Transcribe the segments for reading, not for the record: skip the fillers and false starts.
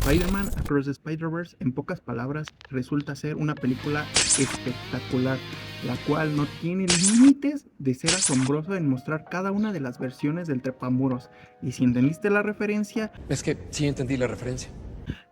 Spider-Man Across the Spider-Verse, en pocas palabras, resulta ser una película espectacular, la cual no tiene límites de ser asombrosa en mostrar cada una de las versiones del trepamuros. Y si entendiste la referencia, Es que sí entendí la referencia.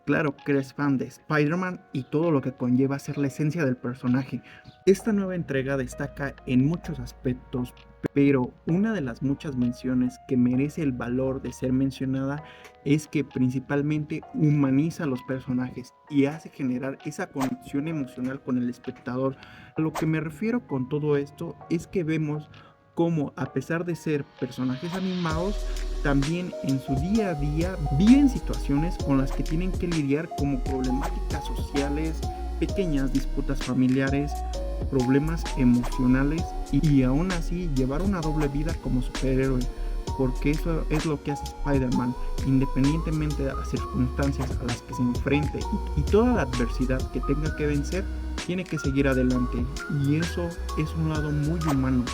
claro que eres fan de Spider-Man y todo lo que conlleva ser la esencia del personaje. Esta nueva entrega destaca en muchos aspectos, pero una de las muchas menciones que merece el valor de ser mencionada es que principalmente humaniza a los personajes y hace generar esa conexión emocional con el espectador. A lo que me refiero con todo esto es que vemos cómo, a pesar de ser personajes animados, también en su día a día viven situaciones con las que tienen que lidiar, como problemáticas sociales, pequeñas disputas familiares, problemas emocionales, y aún así llevar una doble vida como superhéroe, porque eso es lo que hace Spider-Man, independientemente de las circunstancias a las que se enfrente y toda la adversidad que tenga que vencer, tiene que seguir adelante, y eso es un lado muy humano.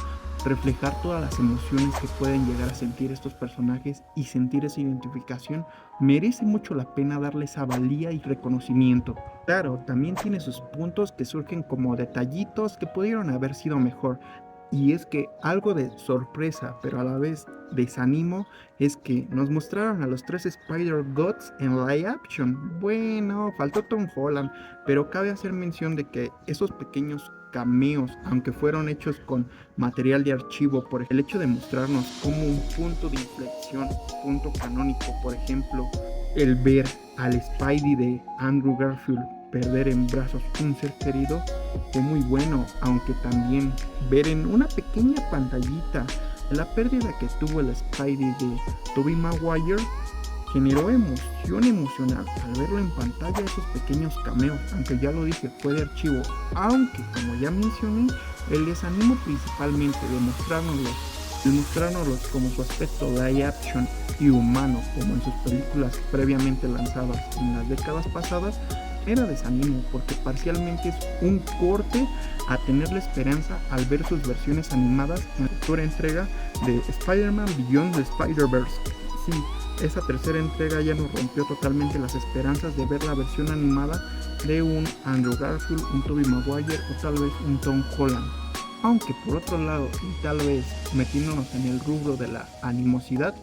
Reflejar todas las emociones que pueden llegar a sentir estos personajes y sentir esa identificación merece mucho la pena darle esa valía y reconocimiento. Claro, también tiene sus puntos que surgen como detallitos que pudieron haber sido mejor. Y es que algo de sorpresa, pero a la vez desanimo, es que nos mostraron a los tres Spider-Gods en live action. Bueno, faltó Tom Holland, pero cabe hacer mención de que esos pequeños cameos, aunque fueron hechos con material de archivo, por el hecho de mostrarnos como un punto de inflexión, punto canónico, por ejemplo, el ver al Spidey de Andrew Garfield perder en brazos un ser querido, fue muy bueno, aunque también ver en una pequeña pantallita la pérdida que tuvo el Spidey de Tobey Maguire generó emoción emocional al verlo en pantalla, esos pequeños cameos, aunque ya lo dije, fue de archivo, aunque como ya mencioné, el desanimo principalmente de mostrárnoslos como su aspecto live action y humano, como en sus películas previamente lanzadas en las décadas pasadas, era desanimo, porque parcialmente es un corte a tener la esperanza al ver sus versiones animadas en la futura entrega de Spider-Man Beyond the Spider-Verse. Sí, esa tercera entrega ya nos rompió totalmente las esperanzas de ver la versión animada de un Andrew Garfield, un Tobey Maguire o tal vez un Tom Holland. Aunque por otro lado, y tal vez metiéndonos en el rubro de la animosidad,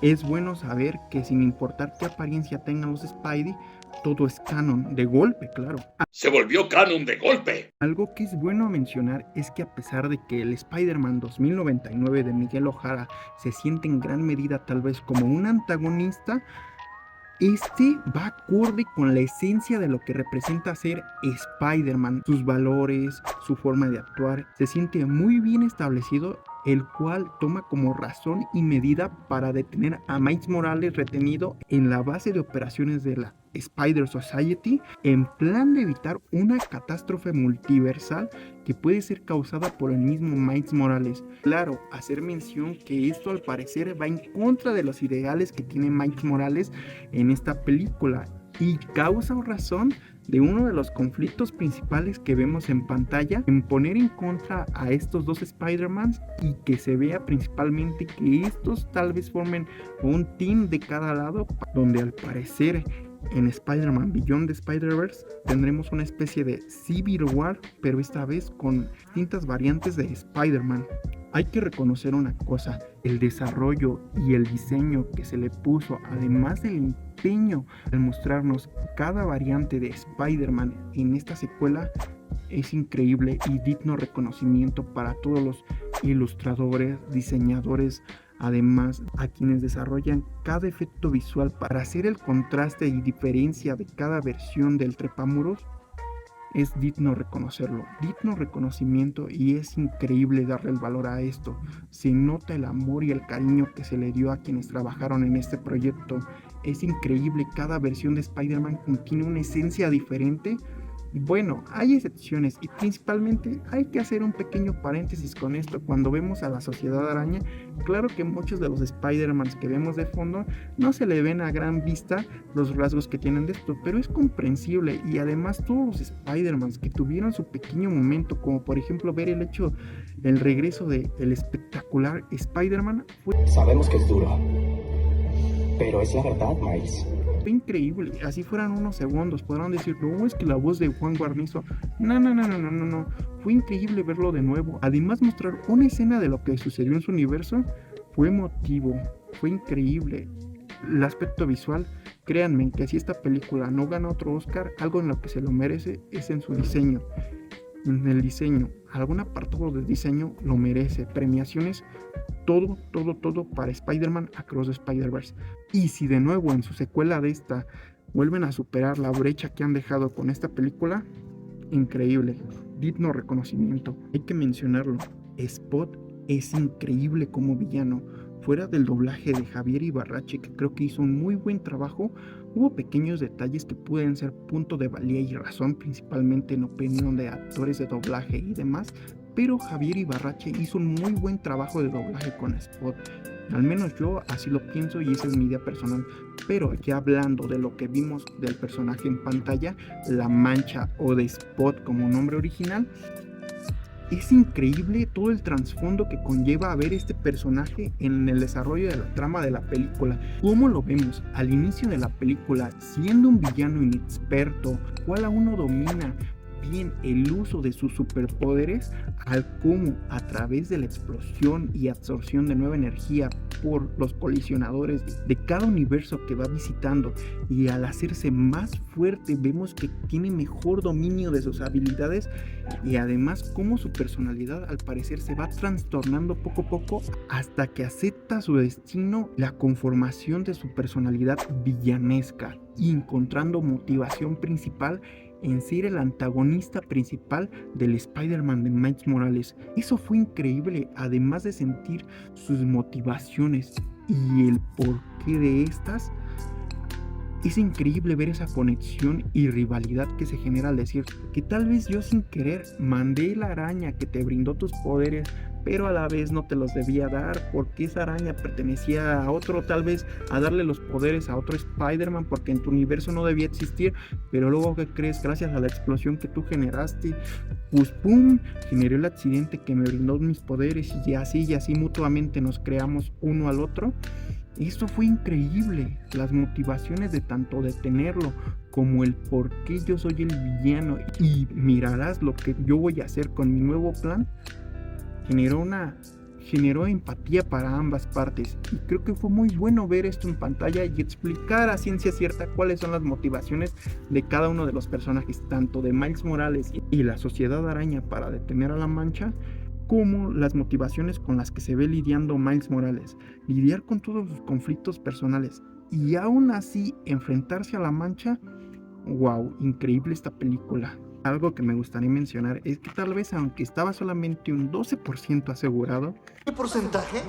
es bueno saber que sin importar qué apariencia tengan los Spidey, todo es canon, de golpe, claro. Se volvió canon de golpe. Algo que es bueno mencionar es que a pesar de que el Spider-Man 2099 de Miguel O'Hara se siente en gran medida tal vez como un antagonista, este va acorde con la esencia de lo que representa ser Spider-Man, sus valores, su forma de actuar, se siente muy bien establecido, el cual toma como razón y medida para detener a Miles Morales retenido en la base de operaciones de la Spider Society, en plan de evitar una catástrofe multiversal que puede ser causada por el mismo Miles Morales. Claro, hacer mención que esto al parecer va en contra de los ideales que tiene Miles Morales en esta película y causa razón de uno de los conflictos principales que vemos en pantalla, en poner en contra a estos dos Spider-Mans y que se vea principalmente que estos tal vez formen un team de cada lado, donde al parecer en Spider-Man Beyond the Spider-Verse tendremos una especie de Civil War, pero esta vez con distintas variantes de Spider-Man. Hay que reconocer una cosa, el desarrollo y el diseño que se le puso, además del empeño al mostrarnos cada variante de Spider-Man en esta secuela, es increíble y digno reconocimiento para todos los ilustradores, diseñadores, además a quienes desarrollan cada efecto visual para hacer el contraste y diferencia de cada versión del trepamuros. Es digno reconocerlo, digno reconocimiento, y es increíble darle el valor a esto. Se nota el amor y el cariño que se le dio a quienes trabajaron en este proyecto. Es increíble, cada versión de Spider-Man contiene una esencia diferente. Bueno, hay excepciones y principalmente hay que hacer un pequeño paréntesis con esto. Cuando vemos a la Sociedad Araña, claro que muchos de los Spider-Mans que vemos de fondo no se le ven a gran vista los rasgos que tienen de esto, pero es comprensible. Y además todos los Spider-Mans que tuvieron su pequeño momento, como por ejemplo ver el regreso del espectacular Spider-Man, Sabemos que es duro, pero es la verdad, Miles. fue increíble. Así fueran unos segundos, podrán decir, no, es que la voz de Juan Guarnizo. No, no, no, no, no, no, no. Fue increíble verlo de nuevo. Además, mostrar una escena de lo que sucedió en su universo fue emotivo, fue increíble. El aspecto visual, créanme que si esta película no gana otro Oscar, algo en lo que se lo merece es en su diseño. En el diseño, algún apartado de diseño lo merece. Premiaciones, todo, todo, todo para Spider-Man Across the Spider-Verse. Y si de nuevo en su secuela de esta vuelven a superar la brecha que han dejado con esta película, increíble, digno reconocimiento. Hay que mencionarlo, Spot es increíble como villano. Fuera del doblaje de Javier Ibarrache, que creo que hizo un muy buen trabajo, hubo pequeños detalles que pueden ser punto de valía y razón, principalmente en opinión de actores de doblaje y demás, pero Javier Ibarrache hizo un muy buen trabajo de doblaje con Spot. Al menos yo así lo pienso y esa es mi idea personal. Pero ya hablando de lo que vimos del personaje en pantalla, La Mancha o de Spot como nombre original, es increíble todo el trasfondo que conlleva a ver este personaje en el desarrollo de la trama de la película. ¿Cómo lo vemos? Al inicio de la película, siendo un villano inexperto, cual aún no domina bien el uso de sus superpoderes, al cómo a través de la explosión y absorción de nueva energía por los colisionadores de cada universo que va visitando, y al hacerse más fuerte vemos que tiene mejor dominio de sus habilidades, y además cómo su personalidad al parecer se va trastornando poco a poco hasta que acepta su destino, la conformación de su personalidad villanesca, y encontrando motivación principal en ser el antagonista principal del Spider-Man de Miles Morales. Eso fue increíble, además de sentir sus motivaciones y el porqué de estas. Es increíble ver esa conexión y rivalidad que se genera al decir que tal vez yo sin querer mandé la araña que te brindó tus poderes, pero a la vez no te los debía dar porque esa araña pertenecía a otro, tal vez a darle los poderes a otro Spider-Man porque en tu universo no debía existir, pero luego ¿qué crees? Gracias a la explosión que tú generaste, pues ¡pum! Generó el accidente que me brindó mis poderes y así mutuamente nos creamos uno al otro. Esto fue increíble, las motivaciones de tanto detenerlo como el por qué yo soy el villano y mirarás lo que yo voy a hacer con mi nuevo plan, generó empatía para ambas partes, y creo que fue muy bueno ver esto en pantalla y explicar a ciencia cierta cuáles son las motivaciones de cada uno de los personajes, tanto de Miles Morales y la Sociedad Araña para detener a la Mancha, como las motivaciones con las que se ve lidiando Miles Morales, lidiar con todos sus conflictos personales y aún así enfrentarse a la Mancha. Wow, increíble esta película. Algo que me gustaría mencionar es que tal vez aunque estaba solamente un 12% asegurado. ¿Qué porcentaje?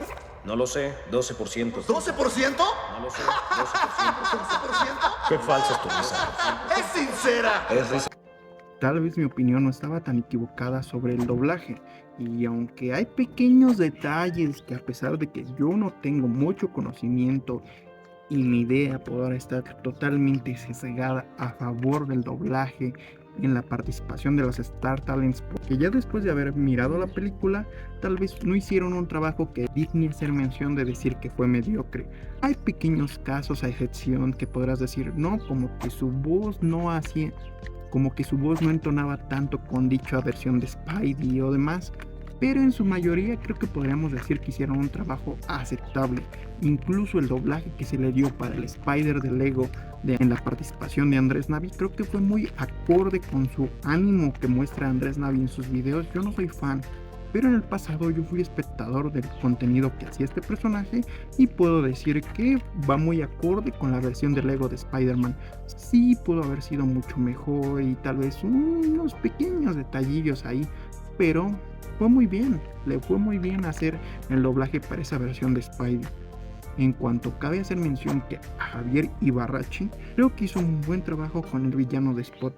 No lo sé, 12%. ¿12%? No lo sé, 12%. 12%. Qué falsa es tu risa. ¡Es sincera! Es risa. Tal vez mi opinión no estaba tan equivocada sobre el doblaje, y aunque hay pequeños detalles que a pesar de que yo no tengo mucho conocimiento y mi idea podrá estar totalmente sesgada a favor del doblaje en la participación de los Star Talents, porque ya después de haber mirado la película, tal vez no hicieron un trabajo que digne hacer mención de decir que fue mediocre. Hay pequeños casos a excepción que podrás decir, no, como que su voz no hacía, como que su voz no entonaba tanto con dicha versión de Spidey o demás, pero en su mayoría creo que podríamos decir que hicieron un trabajo aceptable. Incluso el doblaje que se le dio para el Spider de Lego en la participación de Andrés Navi creo que fue muy acorde con su ánimo que muestra Andrés Navi en sus videos. Yo no soy fan, pero en el pasado yo fui espectador del contenido que hacía este personaje y puedo decir que va muy acorde con la versión de Lego de Spider-Man. Sí pudo haber sido mucho mejor y tal vez unos pequeños detallillos ahí, pero fue muy bien, le fue muy bien hacer el doblaje para esa versión de Spidey. En cuanto cabe hacer mención que a Javier Ibarrache creo que hizo un buen trabajo con el villano de Spot.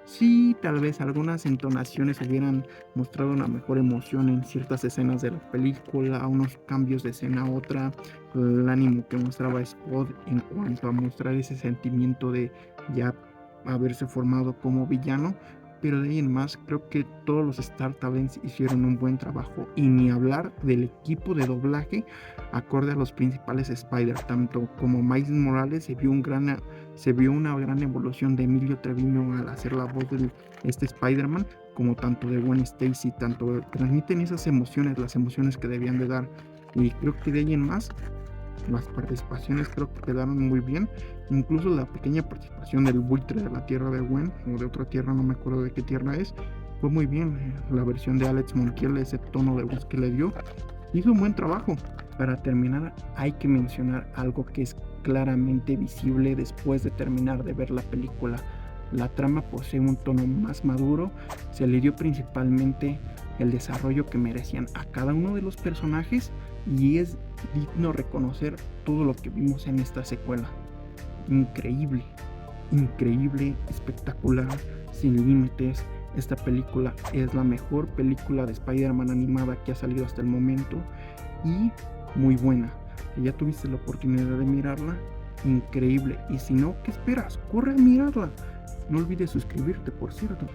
Sí, tal vez algunas entonaciones hubieran mostrado una mejor emoción en ciertas escenas de la película, unos cambios de escena a otra, el ánimo que mostraba Spot en cuanto a mostrar ese sentimiento de ya haberse formado como villano, pero de ahí en más creo que todos los Star Talents hicieron un buen trabajo, y ni hablar del equipo de doblaje acorde a los principales Spider, tanto como Miles Morales se vio un gran Se vio una gran evolución de Emilio Treviño al hacer la voz de este Spider-Man, como tanto de Gwen Stacy, tanto transmiten esas emociones, las emociones que debían de dar. Y creo que de ahí en más, las participaciones creo que quedaron muy bien. Incluso la pequeña participación del buitre de la tierra de Gwen, o de otra tierra, no me acuerdo de qué tierra es, fue muy bien. La versión de Alex Montiel, ese tono de voz que le dio, hizo un buen trabajo. Para terminar, hay que mencionar algo que es claramente visible después de terminar de ver la película. La trama posee un tono más maduro, se le dio principalmente el desarrollo que merecían a cada uno de los personajes y es digno reconocer todo lo que vimos en esta secuela. Increíble, increíble, espectacular, sin límites. Esta película es la mejor película de Spider-Man animada que ha salido hasta el momento y muy buena. Si ya tuviste la oportunidad de mirarla, increíble. Y si no, ¿qué esperas? Corre a mirarla. No olvides suscribirte, por cierto.